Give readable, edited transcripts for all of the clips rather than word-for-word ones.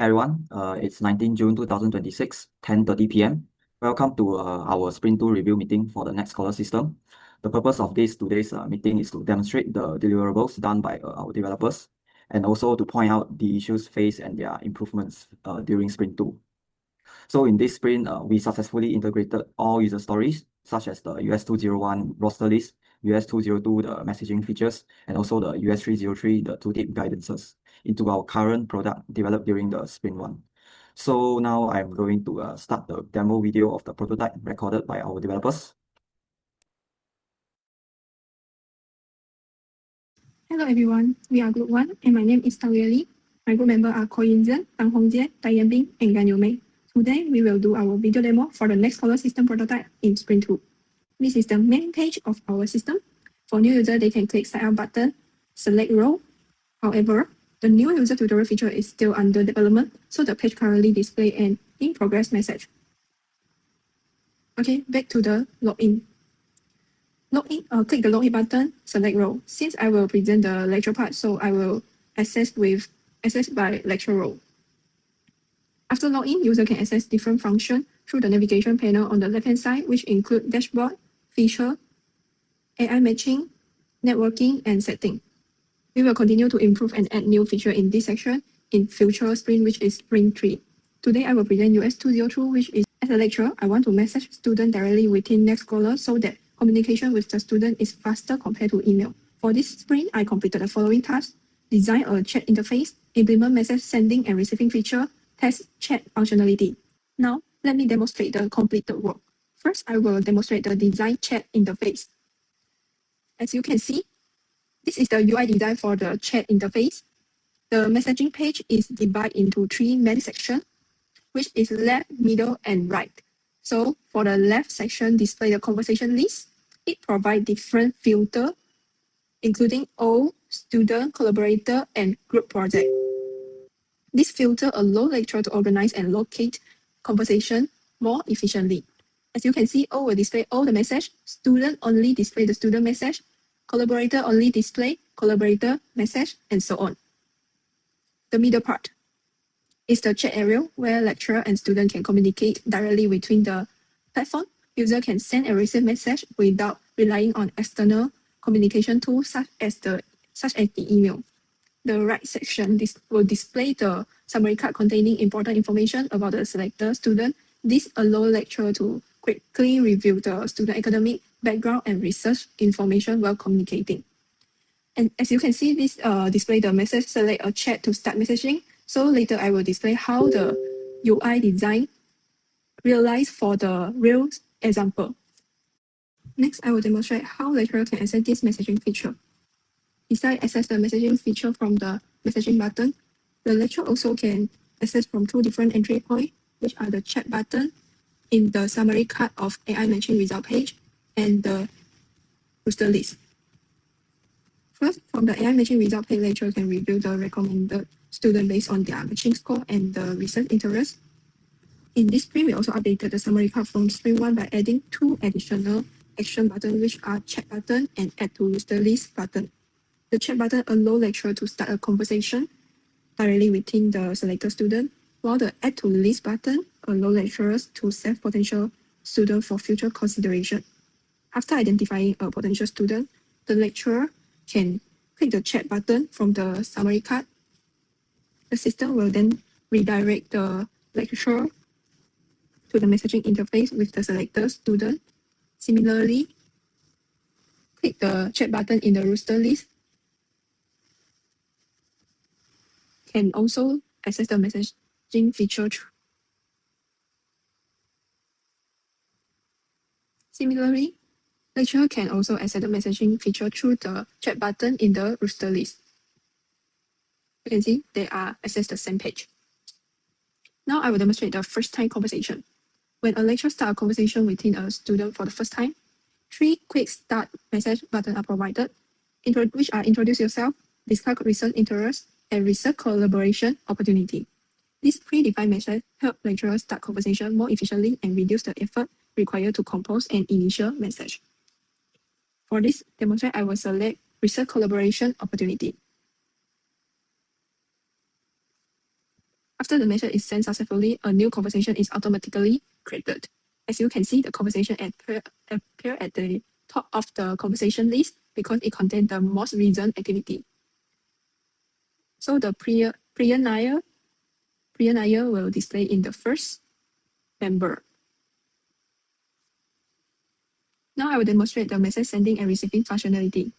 Everyone, it's 19 June 2026, 10:30 p.m. Welcome to our Sprint 2 review meeting for the Next Scholar system. The purpose of today's meeting is to demonstrate the deliverables done by our developers and also to point out the issues faced and their improvements during Sprint 2. So in this sprint, we successfully integrated all user stories such as the US201 roster list, US202 the messaging features, and also the US303 the tooltip guidances into our current product developed during the sprint 1. So now I'm going to start the demo video of the prototype recorded by our developers. Hello everyone, we are Group 1 and my name is Tao Yeli. My group members are Ko Yin-Zhen, Tang Hongjie, Dai Yanbing, and Gan Yumei. Today we will do our video demo for the Next Scholar system prototype in Sprint 2. This is the main page of our system. For new user, they can click sign up button, select role. However, the new user tutorial feature is still under development, so the page currently displays an in progress message. Okay, back to the login. Click the login button, select role. Since I will present the lecture part, so I will access by lecture role. After login, user can access different functions through the navigation panel on the left-hand side, which include dashboard, feature, AI matching, networking, and setting. We will continue to improve and add new features in this section in future sprint, which is sprint 3. Today, I will present US202, which is, as a lecturer, I want to message students directly within Next Scholar so that communication with the student is faster compared to email. For this sprint, I completed the following tasks: design a chat interface, implement message sending and receiving feature, test chat functionality. Now, let me demonstrate the completed work. First, I will demonstrate the design chat interface. As you can see, this is the UI design for the chat interface. The messaging page is divided into 3 main sections, which is left, middle, and right. So for the left section, display the conversation list. It provides different filters, including all, student, collaborator, and group project. This filter allows lecturer to organize and locate conversation more efficiently. As you can see, all will display all the message. Student only display the student message. Collaborator only display collaborator message, and so on. The middle part is the chat area where lecturer and student can communicate directly between the platform. User can send and receive message without relying on external communication tools such as the email. The right section will display the summary card containing important information about the selected student. This allows lecturer to quickly review the student academic background and research information while communicating. And as you can see, this display the message, select a chat to start messaging. So later I will display how the UI design realized for the real example. Next, I will demonstrate how lecturer can access this messaging feature. Besides access the messaging feature from the messaging button, the lecturer also can access from 2 different entry points, which are the chat button in the summary card of AI matching result page and the roster list. First, from the AI matching result page, lecturer can review the recommended student based on their matching score and the research interest. In this sprint, we also updated the summary card from sprint 1 by adding 2 additional action buttons, which are chat button and add to roster list button. The chat button allows lecturer to start a conversation directly within the selected student, while the add to list button allows lecturers to save potential students for future consideration. After identifying a potential student, the lecturer can click the chat button from the summary card. The system will then redirect the lecturer to the messaging interface with the selected student. Similarly, click the chat button in the roster list. Can also access the messaging feature. Similarly, lecturer can also access the messaging feature through the chat button in the roster list. You can see they are access the same page. Now I will demonstrate the first time conversation. When a lecturer starts a conversation within a student for the first time, 3 quick start message buttons are provided, which are introduce yourself, discuss research interest, and research collaboration opportunity. This predefined message helps lecturers start conversation more efficiently and reduce the effort required to compose an initial message. For this demonstration, I will select research collaboration opportunity. After the message is sent successfully, a new conversation is automatically created. As you can see, the conversation appear at the top of the conversation list because it contains the most recent activity. So the Priyanaya will display in the first member. Now I will demonstrate the message sending and receiving functionality.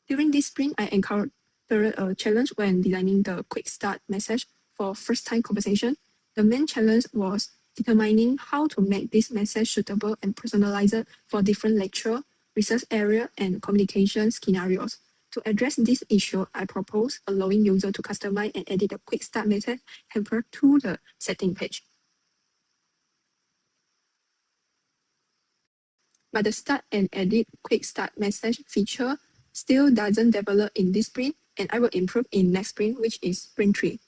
During this sprint, I encountered a challenge when designing the quick start message for first-time conversation. The main challenge was determining how to make this message suitable and personalized for different lecture, research area, and communication scenarios. To address this issue, I propose allowing user to customize and edit the quick start message template to the setting page. But the start and edit quick start message feature still doesn't develop in this sprint, and I will improve in next sprint, which is sprint 3.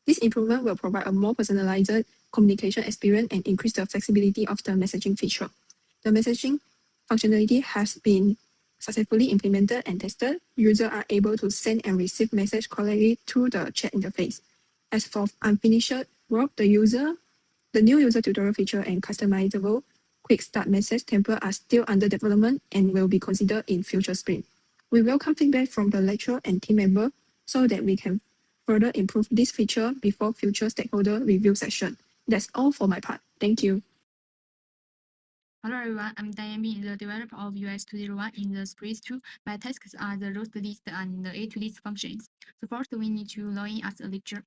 This improvement will provide a more personalized communication experience and increase the flexibility of the messaging feature. The messaging functionality has been successfully implemented and tested. Users are able to send and receive messages correctly through the chat interface. As for unfinished work, the new user tutorial feature and customizable quick start message template are still under development and will be considered in future sprint. We welcome feedback from the lecturer and team member so that we can further improve this feature before future stakeholder review session. That's all for my part. Thank you. Hello everyone, I'm Diane Bin, the developer of UX 201 in the Sprint 2. My tasks are the roster list and the A2list functions. So first we need to log in as a lecturer.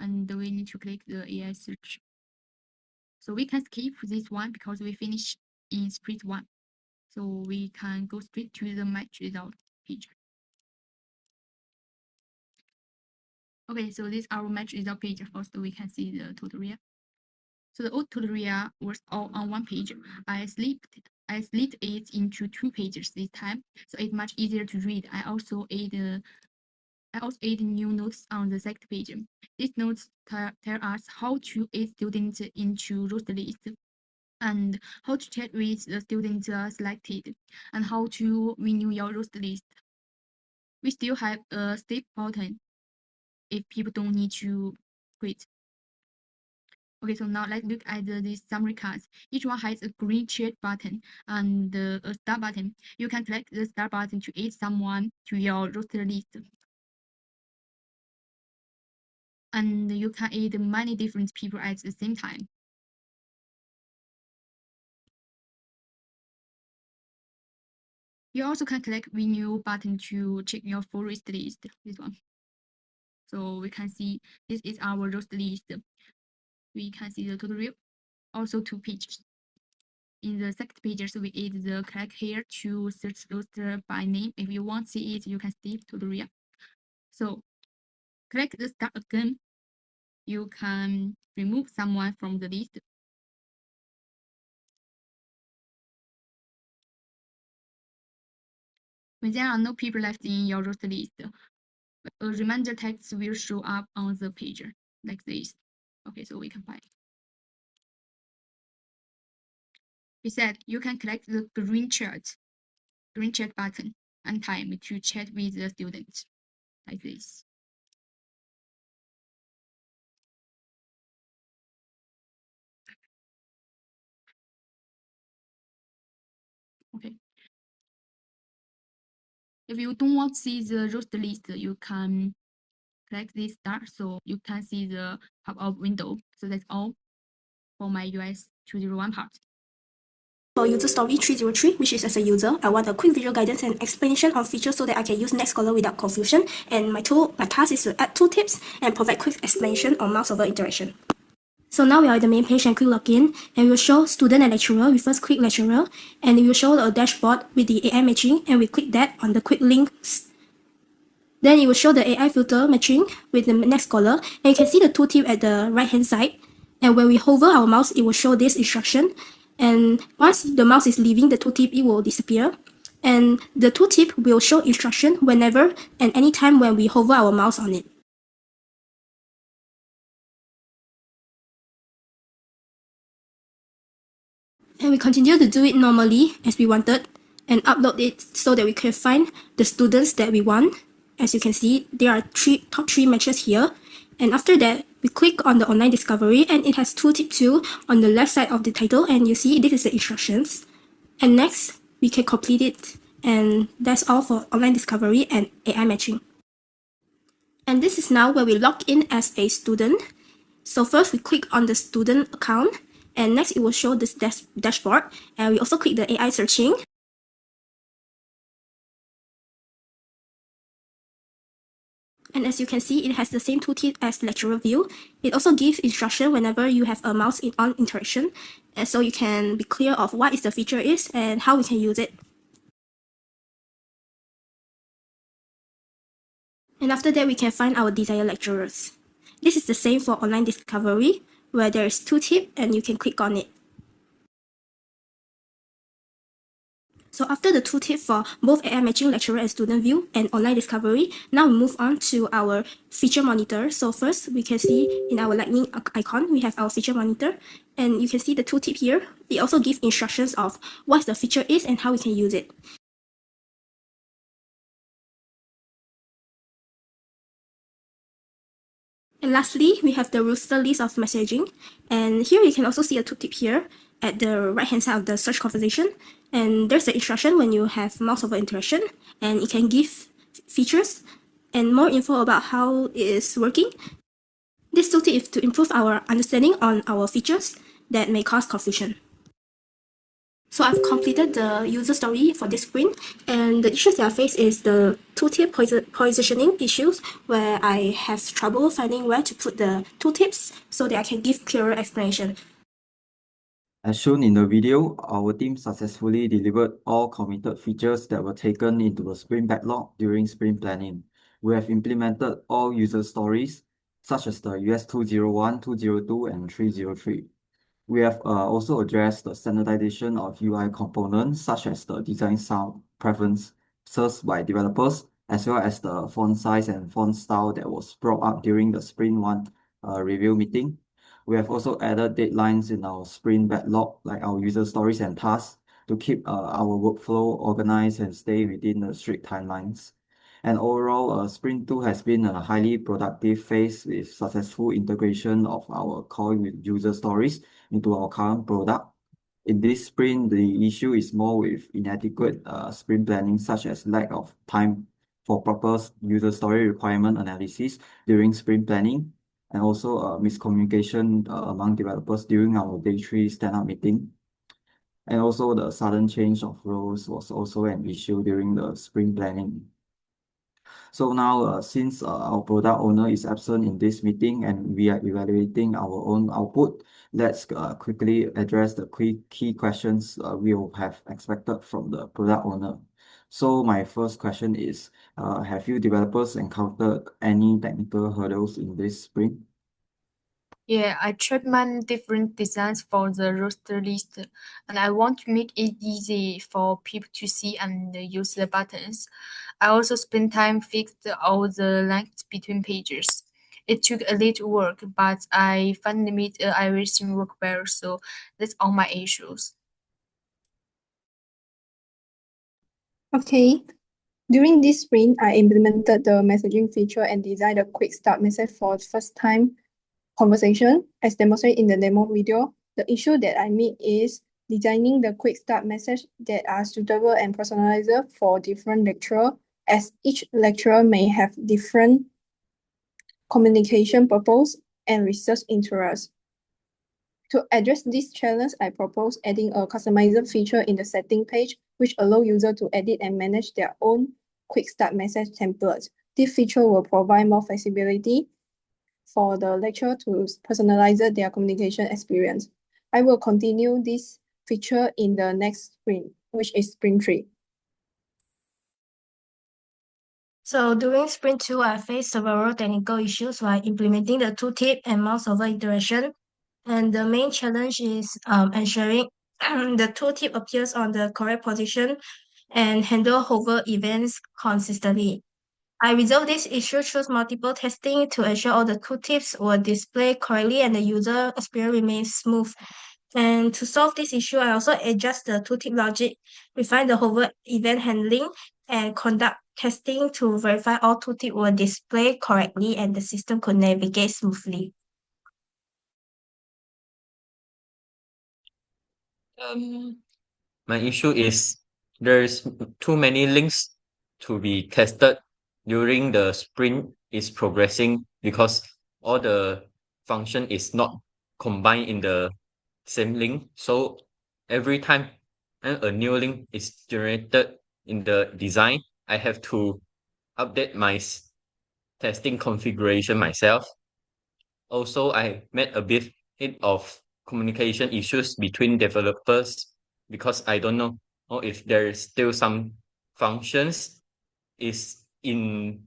And we need to click the AI search. So we can skip this one because we finished in Sprint 1. So we can go straight to the match result page. Okay, so this is our match result page. First we can see the tutorial. So the old tutorial was all on one page. I split it into 2 pages this time, so it's much easier to read. I also add new notes on the second page. These notes tell us how to add students into roster list, and how to chat with the students selected, and how to renew your roster list. We still have a skip button if people don't need to quit. Okay, so now let's look at these summary cards. Each one has a green chat button and a star button. You can click the star button to add someone to your roster list. And you can add many different people at the same time. You also can click renew button to check your full roster list, this one. So we can see this is our roster list. We can see the tutorial, also 2 pages. In the second pages, we add the click here to search roster by name. If you want to see it, you can skip tutorial. So click the start again. You can remove someone from the list. When there are no people left in your roster list, a reminder text will show up on the page like this. Okay, so we can find. Besides, you can click the green chat button anytime to chat with the student like this. Okay. If you don't want to see the roster list, you can click this star so you can see the pop-up window. So that's all for my UX 201 part. For user story 303, which is as a user, I want a quick visual guidance and explanation on features so that I can use Nextcaller without confusion. And my task is to add 2 tips and provide quick explanation on mouse over interaction. So now we are at the main page and click login, and we will show student and lecturer. We first click lecturer, and it will show a dashboard with the AI matching, and we click that on the quick links. Then it will show the AI filter matching with the Nextcaller, and you can see the tooltip at the right hand side. And when we hover our mouse, it will show this instruction. And once the mouse is leaving the tooltip, it will disappear. And the tooltip will show instruction whenever and anytime when we hover our mouse on it. And we continue to do it normally as we wanted and upload it so that we can find the students that we want. As you can see, there are top three matches here. And after that, we click on the online discovery and it has tooltip 2 on the left side of the title, and you see this is the instructions. And next, we can complete it. And that's all for online discovery and AI matching. And this is now where we log in as a student. So first we click on the student account, and next it will show this dashboard, and we also click the AI searching. And as you can see, it has the same tooltip as lecturer view. It also gives instruction whenever you have a mouse on interaction, and so you can be clear of what is the feature is and how we can use it. And after that, we can find our desired lecturers. This is the same for online discovery, where there is tooltip and you can click on it. So after the tooltip for both AI matching lecturer and student view and online discovery, now we move on to our feature monitor. So first, we can see in our lightning icon, we have our feature monitor, and you can see the tooltip here. It also gives instructions of what the feature is and how we can use it. And lastly, we have the roster list of messaging. And here you can also see a tooltip here at the right-hand side of the search conversation. And there's the instruction when you have mouse over interaction, and it can give features and more info about how it is working. This tooltip is to improve our understanding on our features that may cause confusion. So I've completed the user story for this screen, and the issues that I face is the tooltip positioning issues, where I have trouble finding where to put the tooltips so that I can give clearer explanation. As shown in the video, our team successfully delivered all committed features that were taken into the sprint backlog during sprint planning. We have implemented all user stories, such as the US 201, 202, and 303. We have also addressed the standardization of UI components, such as the design style preferences by developers, as well as the font size and font style that was brought up during the Sprint 1 review meeting. We have also added deadlines in our sprint backlog, like our user stories and tasks, to keep our workflow organized and stay within the strict timelines. And overall, Sprint 2 has been a highly productive phase with successful integration of our core user stories into our current product. In this sprint, the issue is more with inadequate sprint planning, such as lack of time for proper user story requirement analysis during sprint planning, and also miscommunication among developers during our day 3 stand-up meeting. And also the sudden change of roles was also an issue during the sprint planning. So now, since our product owner is absent in this meeting and we are evaluating our own output, let's quickly address the key questions we will have expected from the product owner. So my first question is, have you developers encountered any technical hurdles in this sprint? Yeah, I tried many different designs for the roster list, and I want to make it easy for people to see and use the buttons. I also spent time fixed all the lengths between pages. It took a little work, but I finally made everything work well, so that's all my issues. Okay. During this sprint, I implemented the messaging feature and designed a quick start message for first time conversation. As demonstrated in the demo video, the issue that I meet is designing the quick start message that are suitable and personalized for different lecturer, as each lecturer may have different communication purpose and research interests. To address this challenge, I propose adding a customized feature in the setting page, which allow users to edit and manage their own quick start message templates. This feature will provide more flexibility for the lecturer to personalize their communication experience. I will continue this feature in the next sprint, which is sprint 3. So during sprint 2, I faced several technical issues while implementing the tooltip and mouse over interaction. And the main challenge is ensuring the tooltip appears on the correct position and handle hover events consistently. I resolved this issue through multiple testing to ensure all the tooltips were displayed correctly and the user experience remains smooth. And to solve this issue, I also adjust the tooltip logic, refine the hover event handling, and conduct testing to verify all tooltip were displayed correctly and the system could navigate smoothly. My issue is there's too many links to be tested during the sprint is progressing because all the function is not combined in the same link. So every time a new link is generated in the design, I have to update my testing configuration myself. Also, I met a bit of communication issues between developers because I don't know if there is still some functions is in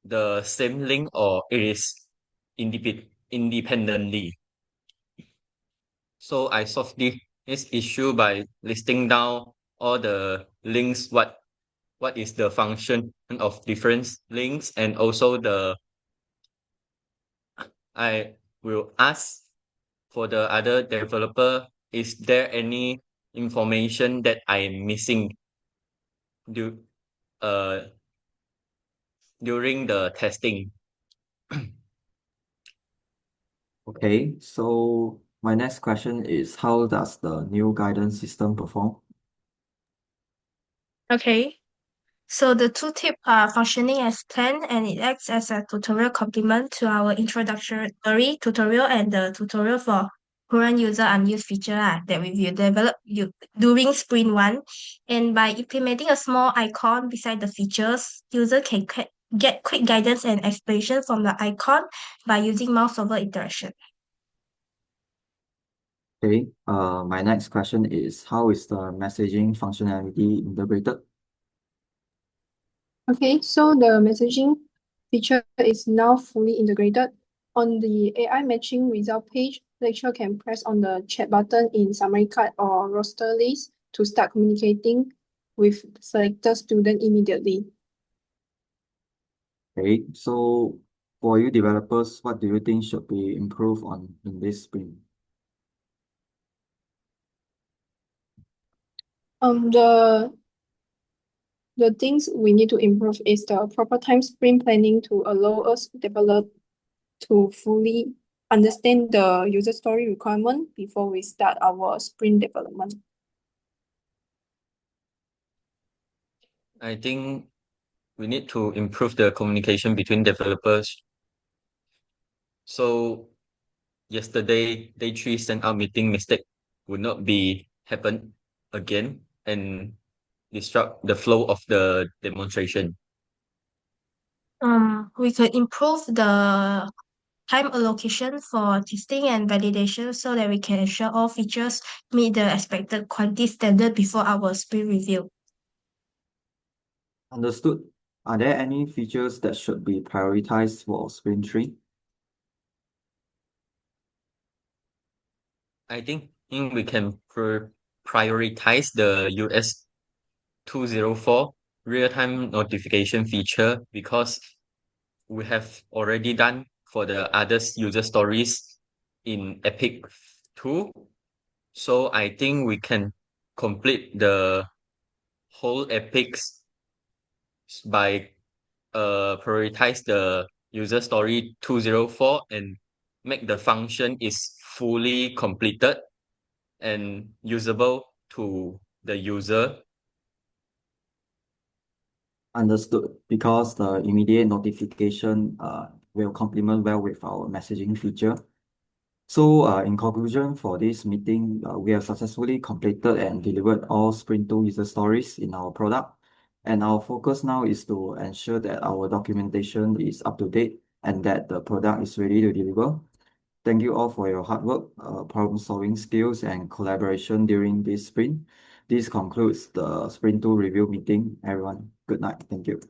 the same link or it is independently. So I solved this issue by listing down all the links, what is the function of different links, and also I will ask for the other developer, is there any information that I am missing du uh during the testing? Okay, so my next question is how does the new guidance system perform? Okay, so the tooltip are functioning as planned and it acts as a tutorial complement to our introductory tutorial and the tutorial for current user unused feature that we will develop during sprint 1. And by implementing a small icon beside the features, user can get quick guidance and explanation from the icon by using mouse over interaction. Okay, my next question is how is the messaging functionality integrated? Okay, so the messaging feature is now fully integrated. On the AI matching result page, lecturer can press on the chat button in summary card or roster list to start communicating with selected student immediately. Okay, so for you developers, what do you think should be improved on in this sprint? The things we need to improve is the proper time sprint planning to allow us develop to fully understand the user story requirement before we start our sprint development. I think we need to improve the communication between developers. So yesterday, day 3 sent out meeting mistake would not be happen again and disrupt the flow of the demonstration. We could improve the time allocation for testing and validation so that we can ensure all features meet the expected quality standard before our sprint review. Understood. Are there any features that should be prioritized for sprint 3? I think we can prioritize the US 204 real-time notification feature because we have already done for the others user stories in Epic 2. So I think we can complete the whole epics by prioritize the user story 204 and make the function is fully completed and usable to the user. Understood, because the immediate notification will complement well with our messaging feature. So in conclusion for this meeting, we have successfully completed and delivered all Sprint 2 user stories in our product. And our focus now is to ensure that our documentation is up to date and that the product is ready to deliver. Thank you all for your hard work, problem-solving skills, and collaboration during this sprint. This concludes the Sprint 2 review meeting. Everyone, good night. Thank you.